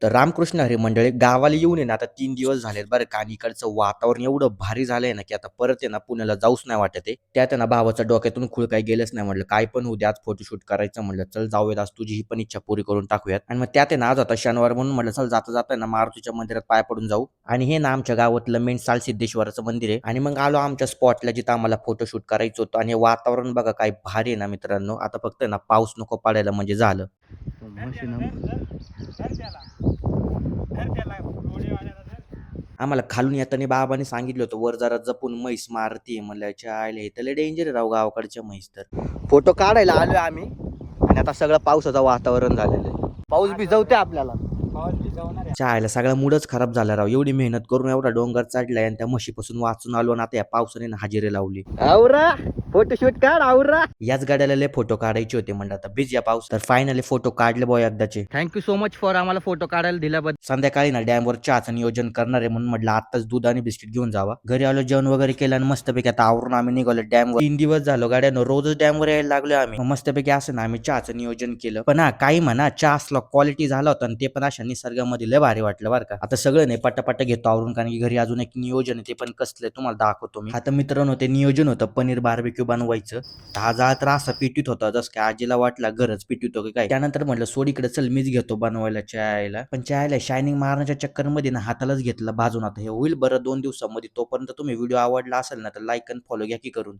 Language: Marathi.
तर रामकृष्ण हरी मंडळी गावाला येऊन आहे ना आता 3 दिवस झालेत बरं का आणि इकडचं वातावरण एवढं भारी झालंय ना की आता परत आहे ना पुण्याला जाऊच नाही वाटत आहे. त्यात आहे ना भावाच्या डोक्यातून खूळ काही गेलंच नाही. म्हटलं काय पण उद्या आज फोटोशूट करायचं म्हटलं चल जाऊयात आज तुझी ही पण इच्छा पुरी करून टाकूयात. आणि मग त्यात आहे ना आज होता शनिवार म्हणून म्हटलं चल जाता जाता आहे ना मारुतीच्या मंदिरात पाय पडून जाऊ. आणि हे ना आमच्या गावातलं मेन सिद्धेश्वराचं मंदिर आहे. आणि मग आलो आमच्या स्पॉटला जिथं आम्हाला फोटोशूट करायचं होतं. आणि हे वातावरण बघा काय भारी आहे ना मित्रांनो. आता फक्त आहे ना पाऊस नको पडायला म्हणजे झालं. आम्हाला खालून येताना बाबांनी सांगितलं होतं वर जरा जपून म्हैस मारती म्हणल्याच्या आईला हे तर लय डेंजर आहे राव गावाकडच्या म्हैस. तर फोटो काढायला आलोय आम्ही आणि आता सगळं पावसाचं वातावरण झालेलं आहे. पाऊस भिजवते आपल्याला. चायला सगळा मूडच खराब झाला राव. एवढी मेहनत करून एवढा डोंगर चढलाय आणि त्या म्हशीपासून वाचून आलो ना आता या पावसाने ना हजेरी लावली. आवरा फोटोशूट काढ आवरा. याच गाड्याला लय फोटो काढायचे होते म्हणलं आता बीज या पाऊस. तर फायनली फोटो काढले बॉय एकदाचे. थँक्यू सो मच फॉर आम्हाला फोटो काढायला दिल्याबद्दल. संध्याकाळी ना डॅमवर चहाचं नियोजन करणार आहे म्हणून म्हटलं आताच दूध आणि बिस्किट घेऊन जावा. घरी आलो जेवण वगैरे केलं आणि मस्तपैकी आता आवरून आम्ही निघालो डॅमवर. 3 दिवस झालो गाड्यानं रोजच डॅमवर यायला लागलो आम्ही. मस्तपैकी असं ना आम्ही चहाचं नियोजन केलं. पण हा काही म्हणा चहा असला क्वालिटी झाला होता आणि ते पण अशा निसर्गामध्ये लय भारी वाटलं बरं का. आता सगळं नाही पटापट घेतो आवरून कारण की घरी अजून एक नियोजन आहे ते पण कसलं तुम्हाला दाखवतो मी. आता मित्रांनो ते नियोजन होतं पनीर बार्बेक्यू बनवायचं. हा जाळ तर असा पिटीत होता जसं काय आजीला वाटला गरज पिटीतो की काय. त्यानंतर म्हटलं सोड इकडे चल मीच घेतो बनवायला चायला. पण चायला शायनिंग मारण्याच्या चक्कर मध्ये ना हातालाच घेतलं भाजून. आता हे होईल बरं 2 दिवसामध्ये. तोपर्यंत तुम्ही व्हिडिओ आवडला असेल ना तर लाईक आणि फॉलो घ्या की करून.